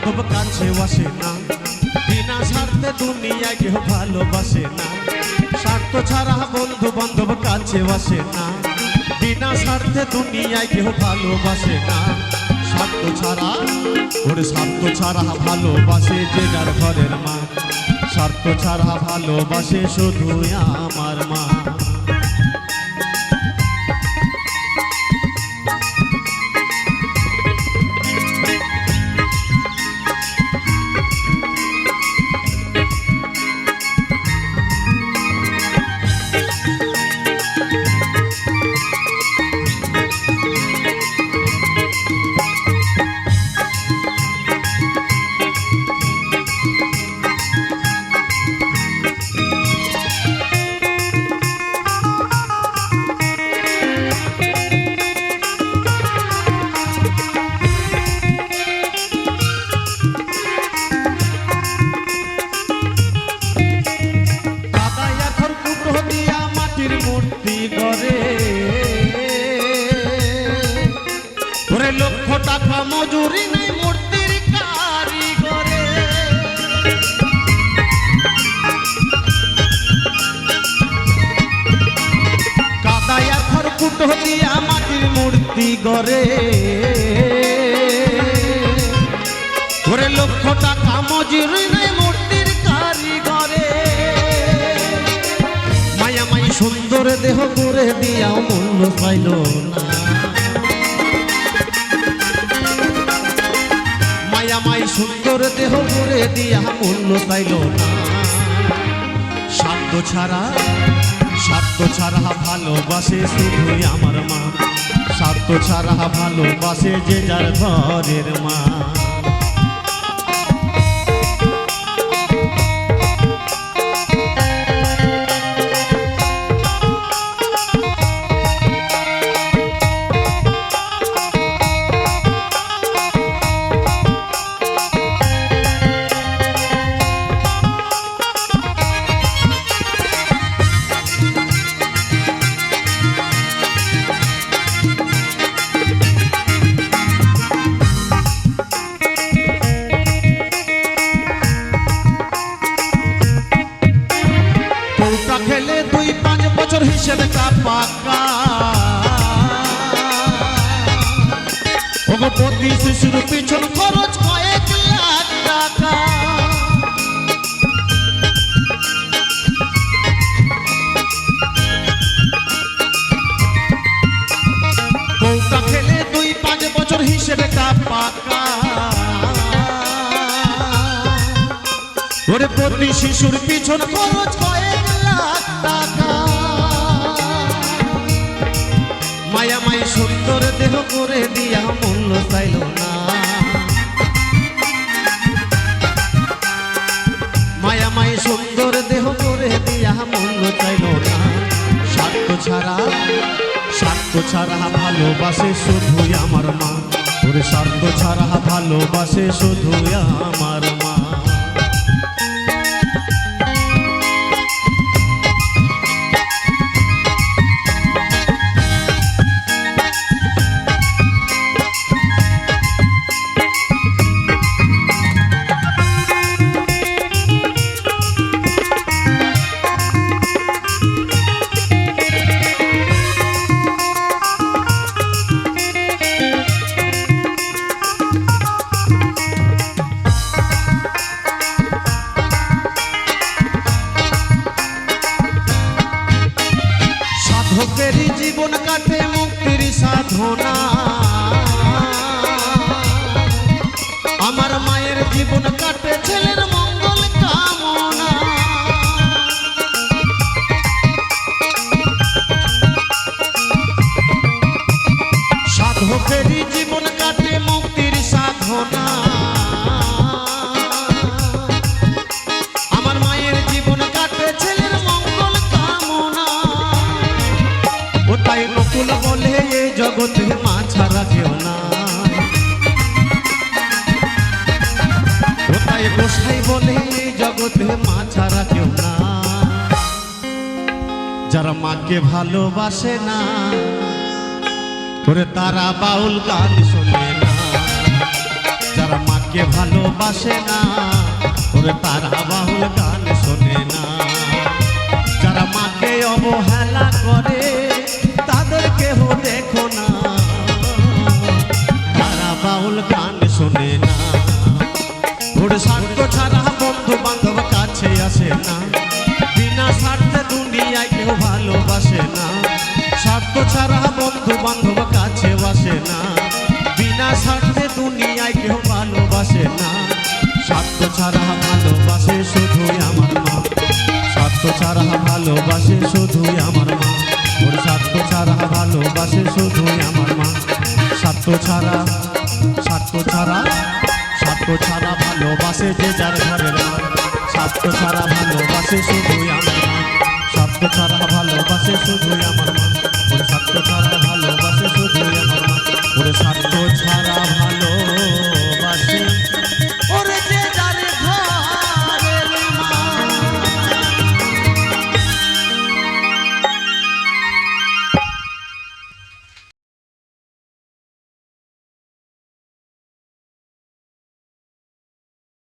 বান্ধব কাছে আসে না, বিনা স্বার্থে দুনিয়ায় কেউ ভালোবাসে না। স্বার্থ ছাড়া বন্ধু বান্ধব কাছে আসে না, বিনা স্বার্থে দুনিয়ায় কেউ ভালোবাসে না। স্বার্থ ছাড়া ওরে স্বার্থ ছাড়া ভালোবাসে যে যার ঘরের মা, স্বার্থ ছাড়া ভালোবাসে শুধু আমার মা। লক্ষ টাকা মজুরি নেই মূর্তির কারিগরে, কাদায়া খড়কুটো দিয়া মাটির মূর্তি গড়ে। ওরে লক্ষ টাকা মজুরি নেই মূর্তির কারিগরে। মায়ামাই সুন্দর দেহ করে দিয়া মূল্য পাইল না, মায়ামাই সুন্দর দেহ করে দিয়া মূল্য পাইল না। স্বার্থ ছাড়া ভালোবাসে শুধুই আমার মা, স্বার্থ ছাড়া ভালোবাসে যে যার ঘরের মা। খেলে 2-5 বছর হিসেবটা পাকা, ওগো প্রতি শিশুর পিছন খরচ কয়েক লাখ টাকা। বউটা খেলে 2-5 বছর হিসেবটা পাকা, ওরে প্রতি শিশুর পিছন খরচ কয়েক লাখ টাকা। মায়ামাই সুন্দর দেহ করে দিয়া মূল্য চাইল না, মায়ামাই সুন্দর দেহ করে দিয়া মূল্য চাইল না। স্বার্থ ছাড়া ভালোবাসে শুধুই আমার মা, ওরে স্বার্থ ছাড়া ভালোবাসে শুধুই আমার মা। সাধকেরই জীবন কাটে মুক্তির সাধনা, আমার মায়ের জীবন কাটে ছেলের মঙ্গল কামনা। সাধকেরই জীবন কাটে মুক্তির সাধনা, আমার মায়ের জীবন কাটে ছেলের মঙ্গল কামনা। ও তাই নকুল বলে এই জগতে মা ছাড়া কেউ না, ও তাই গোসাই বলে এই জগতে মা ছাড়া কেউ না। যারা মাকে ভালোবাসে না ওরে তারা বাউল গান শোনে না, যারা মা মাকে ভালোবাসে না, ওরে তারা বাউল গান শোনে না। যারা মাকে অবহেলা করে তাদের কেহ দেখো না, তারা বাউল গান শোনে না। ওরে স্বার্থ ছাড়া বন্ধু বান্ধব কাছে আসে না, বিনা স্বার্থে দুনিয়ায় কেউ ভালোবাসে না। স্বার্থ ছাড়া বন্ধু বান্ধব কাছে আসে না, বিনা স্বার্থে দুনিয়ায় কেউ ভালোবাসে না। স্বার্থ ছাড়া ভালোবাসে শুধুই আমার মা, স্বার্থ ছাড়া ভালোবাসে শুধুই আমার মা। ওর স্বার্থ ছাড়া ভালোবাসে শুধুই আমার মা। স্বার্থ ছাড়া স্বার্থ ছাড়া স্বার্থ ছাড়া ভালোবাসে যে যার ঘরের মা। স্বার্থ ছাড়া ভালোবাসে শুধুই আমার